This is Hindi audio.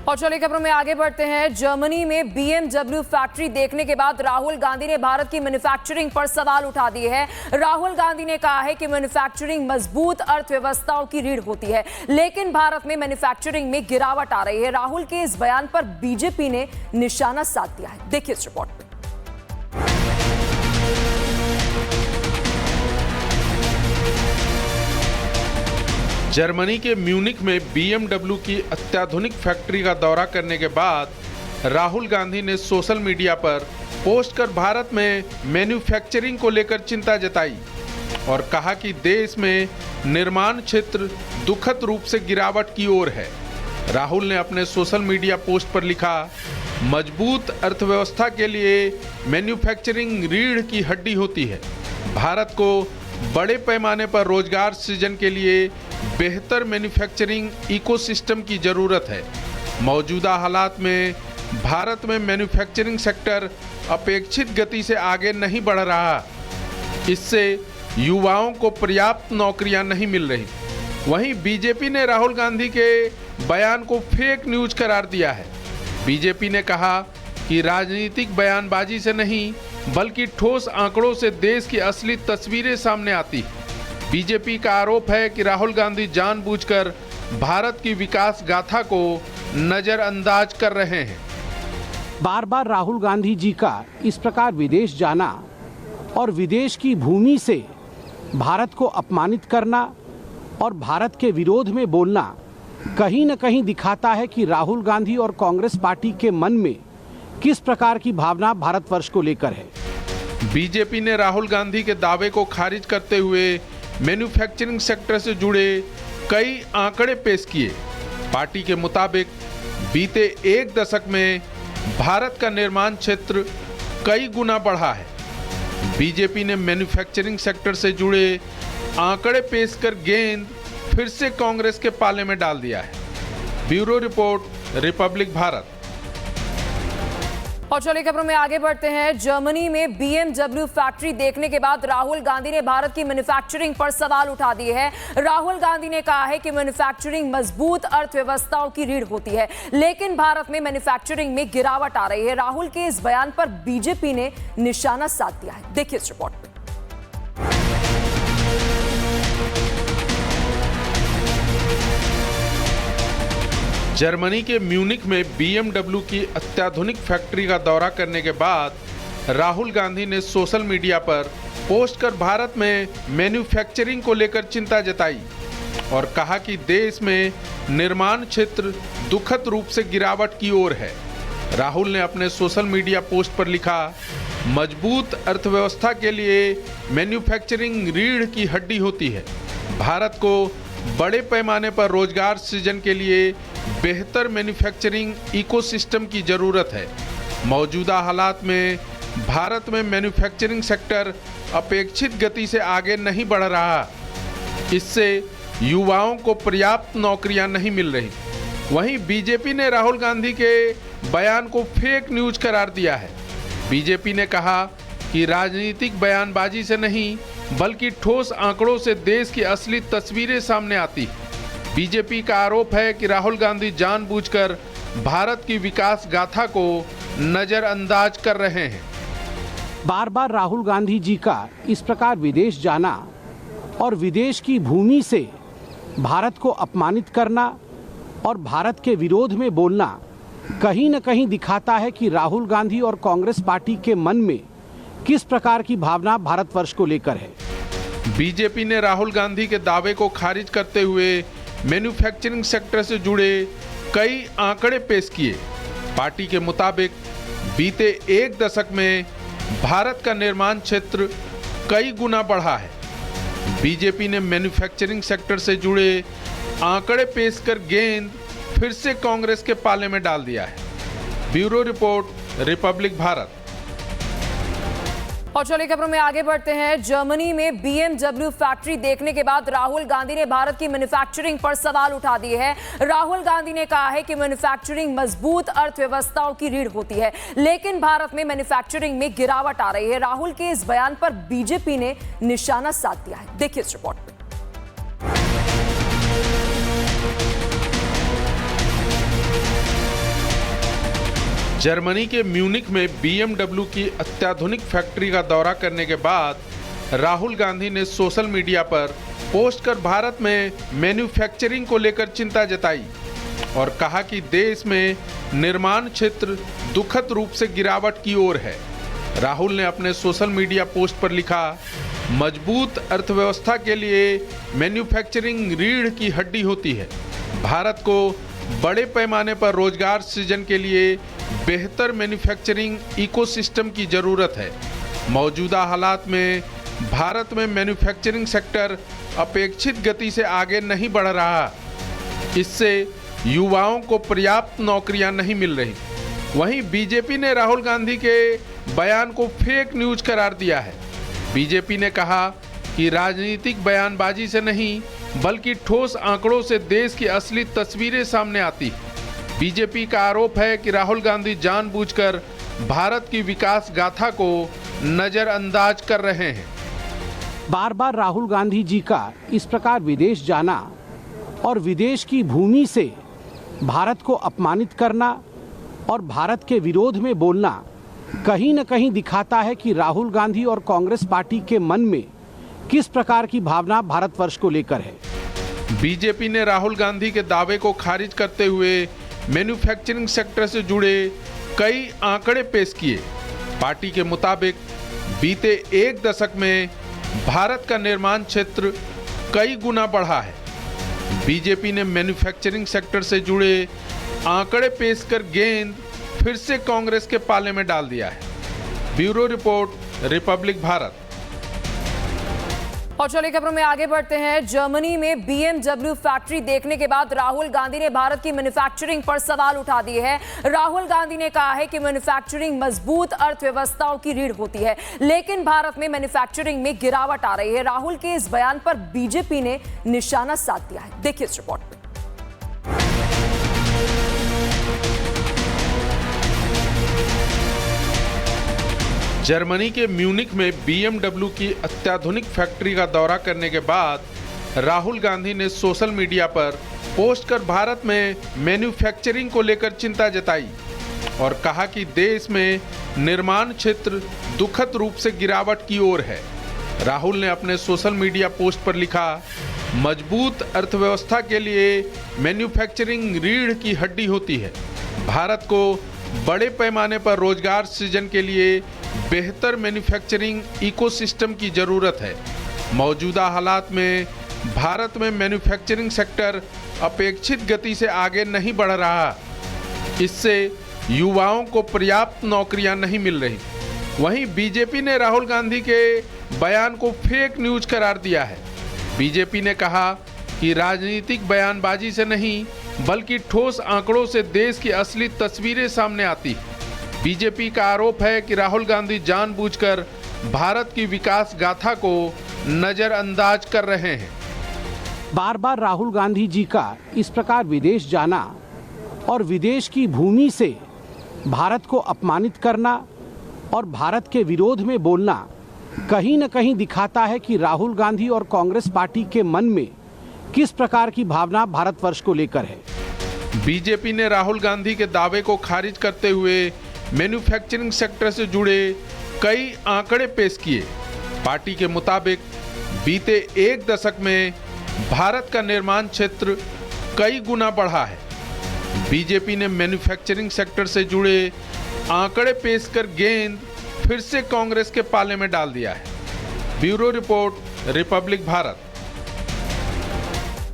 और चलिए खबरों में आगे बढ़ते हैं। जर्मनी में BMW फैक्ट्री देखने के बाद राहुल गांधी ने भारत की मैन्युफैक्चरिंग पर सवाल उठा दिए हैं। राहुल गांधी ने कहा है कि मैन्युफैक्चरिंग मजबूत अर्थव्यवस्थाओं की रीढ़ होती है, लेकिन भारत में मैन्युफैक्चरिंग में गिरावट आ रही है। राहुल के इस बयान पर बीजेपी ने निशाना साध दिया है। देखिए इस रिपोर्ट में। जर्मनी के म्यूनिख में BMW की अत्याधुनिक फैक्ट्री का दौरा करने के बाद राहुल गांधी ने सोशल मीडिया पर पोस्ट कर भारत में मैन्युफैक्चरिंग को लेकर चिंता जताई और कहा कि देश में निर्माण क्षेत्र दुखद रूप से गिरावट की ओर है। राहुल ने अपने सोशल मीडिया पोस्ट पर लिखा, मजबूत अर्थव्यवस्था के लिए मैन्युफैक्चरिंग रीढ़ की हड्डी होती है। भारत को बड़े पैमाने पर रोजगार सृजन के लिए बेहतर मैन्युफैक्चरिंग इकोसिस्टम की जरूरत है। मौजूदा हालात में भारत में मैन्युफैक्चरिंग सेक्टर अपेक्षित गति से आगे नहीं बढ़ रहा। इससे युवाओं को पर्याप्त नौकरियां नहीं मिल रही। वहीं बीजेपी ने राहुल गांधी के बयान को फेक न्यूज करार दिया है। बीजेपी ने कहा कि राजनीतिक बयानबाजी से नहीं बल्कि ठोस आंकड़ों से देश की असली तस्वीरें सामने आती हैं। बीजेपी का आरोप है कि राहुल गांधी जानबूझकर भारत की विकास गाथा को नजरअंदाज कर रहे हैं। बार बार राहुल गांधी जी का इस प्रकार विदेश जाना और विदेश की भूमि से भारत को अपमानित करना और भारत के विरोध में बोलना कहीं न कहीं दिखाता है कि राहुल गांधी और कांग्रेस पार्टी के मन में किस प्रकार की भावना भारतवर्ष को लेकर है। बीजेपी ने राहुल गांधी के दावे को खारिज करते हुए मैन्युफैक्चरिंग सेक्टर से जुड़े कई आंकड़े पेश किए। पार्टी के मुताबिक बीते एक दशक में भारत का निर्माण क्षेत्र कई गुना बढ़ा है। बीजेपी ने मैन्युफैक्चरिंग सेक्टर से जुड़े आंकड़े पेश कर गेंद फिर से कांग्रेस के पाले में डाल दिया है। Bureau report, Republic Bharat. और चलिए खबरों में आगे बढ़ते हैं। जर्मनी में BMW फैक्ट्री देखने के बाद राहुल गांधी ने भारत की मैन्युफैक्चरिंग पर सवाल उठा दिए हैं। राहुल गांधी ने कहा है कि मैन्युफैक्चरिंग मजबूत अर्थव्यवस्थाओं की रीढ़ होती है, लेकिन भारत में मैन्युफैक्चरिंग में गिरावट आ रही है। राहुल के इस बयान पर बीजेपी ने निशाना साध दिया है। देखिए इस रिपोर्ट में। जर्मनी के म्यूनिख में BMW की अत्याधुनिक फैक्ट्री का दौरा करने के बाद राहुल गांधी ने सोशल मीडिया पर पोस्ट कर भारत में मैन्युफैक्चरिंग को लेकर चिंता जताई और कहा कि देश में निर्माण क्षेत्र दुखद रूप से गिरावट की ओर है। राहुल ने अपने सोशल मीडिया पोस्ट पर लिखा, मजबूत अर्थव्यवस्था के लिए मैन्युफैक्चरिंग रीढ़ की हड्डी होती है। भारत को बड़े पैमाने पर रोजगार सृजन के लिए बेहतर मैन्युफैक्चरिंग इकोसिस्टम की जरूरत है। मौजूदा हालात में भारत में मैन्युफैक्चरिंग सेक्टर अपेक्षित गति से आगे नहीं बढ़ रहा। इससे युवाओं को पर्याप्त नौकरियां नहीं मिल रही। वहीं बीजेपी ने राहुल गांधी के बयान को फेक न्यूज करार दिया है। बीजेपी ने कहा कि राजनीतिक बयानबाजी से नहीं बल्कि ठोस आंकड़ों से देश की असली तस्वीरें सामने आती हैं। बीजेपी का आरोप है कि राहुल गांधी जानबूझकर भारत की विकास गाथा को नजरअंदाज कर रहे हैं। बार बार राहुल गांधी जी का इस प्रकार विदेश जाना और विदेश की भूमि से भारत को अपमानित करना और भारत के विरोध में बोलना कहीं न कहीं दिखाता है कि राहुल गांधी और कांग्रेस पार्टी के मन में किस प्रकार की भावना भारतवर्ष को लेकर है। बीजेपी ने राहुल गांधी के दावे को खारिज करते हुए मैन्युफैक्चरिंग सेक्टर से जुड़े कई आंकड़े पेश किए। पार्टी के मुताबिक बीते एक दशक में भारत का निर्माण क्षेत्र कई गुना बढ़ा है। बीजेपी ने मैन्युफैक्चरिंग सेक्टर से जुड़े आंकड़े पेश कर गेंद फिर से कांग्रेस के पाले में डाल दिया है। Bureau report, Republic Bharat. और चलिए खबरों में आगे बढ़ते हैं। जर्मनी में BMW फैक्ट्री देखने के बाद राहुल गांधी ने भारत की मैन्युफैक्चरिंग पर सवाल उठा दिए हैं। राहुल गांधी ने कहा है कि मैन्युफैक्चरिंग मजबूत अर्थव्यवस्थाओं की रीढ़ होती है, लेकिन भारत में मैन्युफैक्चरिंग में गिरावट आ रही है। राहुल के इस बयान पर बीजेपी ने निशाना साध दिया है। देखिए इस रिपोर्ट में। जर्मनी के म्यूनिख में BMW की अत्याधुनिक फैक्ट्री का दौरा करने के बाद राहुल गांधी ने सोशल मीडिया पर पोस्ट कर भारत में मैन्युफैक्चरिंग को लेकर चिंता जताई और कहा कि देश में निर्माण क्षेत्र दुखद रूप से गिरावट की ओर है। राहुल ने अपने सोशल मीडिया पोस्ट पर लिखा, मजबूत अर्थव्यवस्था के लिए मैन्युफैक्चरिंग रीढ़ की हड्डी होती है। भारत को बड़े पैमाने पर रोजगार सृजन के लिए बेहतर मैन्युफैक्चरिंग इकोसिस्टम की जरूरत है। मौजूदा हालात में भारत में मैन्युफैक्चरिंग सेक्टर अपेक्षित गति से आगे नहीं बढ़ रहा। इससे युवाओं को पर्याप्त नौकरियां नहीं मिल रही। वहीं बीजेपी ने राहुल गांधी के बयान को फेक न्यूज करार दिया है। बीजेपी ने कहा कि राजनीतिक बयानबाजी से नहीं बल्कि ठोस आंकड़ों से देश की असली तस्वीरें सामने आती। बीजेपी का आरोप है कि राहुल गांधी जानबूझकर भारत की विकास गाथा को नजरअंदाज कर रहे हैं। बार बार राहुल गांधी जी का इस प्रकार विदेश जाना और विदेश की भूमि से भारत को अपमानित करना और भारत के विरोध में बोलना कहीं न कहीं दिखाता है कि राहुल गांधी और कांग्रेस पार्टी के मन में किस प्रकार की भावना भारतवर्ष को लेकर है। बीजेपी ने राहुल गांधी के दावे को खारिज करते हुए मैन्युफैक्चरिंग सेक्टर से जुड़े कई आंकड़े पेश किए। पार्टी के मुताबिक बीते एक दशक में भारत का निर्माण क्षेत्र कई गुना बढ़ा है। बीजेपी ने मैन्युफैक्चरिंग सेक्टर से जुड़े आंकड़े पेश कर गेंद फिर से कांग्रेस के पाले में डाल दिया है। Bureau report, Republic Bharat. और चलिए खबरों में आगे बढ़ते हैं। जर्मनी में BMW फैक्ट्री देखने के बाद राहुल गांधी ने भारत की मैन्युफैक्चरिंग पर सवाल उठा दिए हैं। राहुल गांधी ने कहा है कि मैन्युफैक्चरिंग मजबूत अर्थव्यवस्थाओं की रीढ़ होती है, लेकिन भारत में मैन्युफैक्चरिंग में गिरावट आ रही है। राहुल के इस बयान पर बीजेपी ने निशाना साध दिया है। देखिए इस रिपोर्ट में। जर्मनी के म्यूनिख में BMW की अत्याधुनिक फैक्ट्री का दौरा करने के बाद राहुल गांधी ने सोशल मीडिया पर पोस्ट कर भारत में मैन्युफैक्चरिंग को लेकर चिंता जताई और कहा कि देश में निर्माण क्षेत्र दुखद रूप से गिरावट की ओर है। राहुल ने अपने सोशल मीडिया पोस्ट पर लिखा, मजबूत अर्थव्यवस्था के लिए मैन्युफैक्चरिंग रीढ़ की हड्डी होती है। भारत को बड़े पैमाने पर रोजगार सृजन के लिए बेहतर मैन्युफैक्चरिंग इकोसिस्टम की जरूरत है। मौजूदा हालात में भारत में मैन्युफैक्चरिंग सेक्टर अपेक्षित गति से आगे नहीं बढ़ रहा। इससे युवाओं को पर्याप्त नौकरियां नहीं मिल रही। वहीं बीजेपी ने राहुल गांधी के बयान को फेक न्यूज करार दिया है। बीजेपी ने कहा कि राजनीतिक बयानबाजी से नहीं बल्कि ठोस आंकड़ों से देश की असली तस्वीरें सामने आती। बीजेपी का आरोप है कि राहुल गांधी जानबूझकर भारत की विकास गाथा को नजरअंदाज कर रहे हैं। बार बार राहुल गांधी जी का इस प्रकार विदेश जाना और विदेश की भूमि से भारत को अपमानित करना और भारत के विरोध में बोलना कहीं न कहीं दिखाता है कि राहुल गांधी और कांग्रेस पार्टी के मन में किस प्रकार की भावना भारतवर्ष को लेकर है। बीजेपी ने राहुल गांधी के दावे को खारिज करते हुए मैन्युफैक्चरिंग सेक्टर से जुड़े कई आंकड़े पेश किए। पार्टी के मुताबिक बीते एक दशक में भारत का निर्माण क्षेत्र कई गुना बढ़ा है। बीजेपी ने मैन्युफैक्चरिंग सेक्टर से जुड़े आंकड़े पेश कर गेंद फिर से कांग्रेस के पाले में डाल दिया है। Bureau report, Republic Bharat.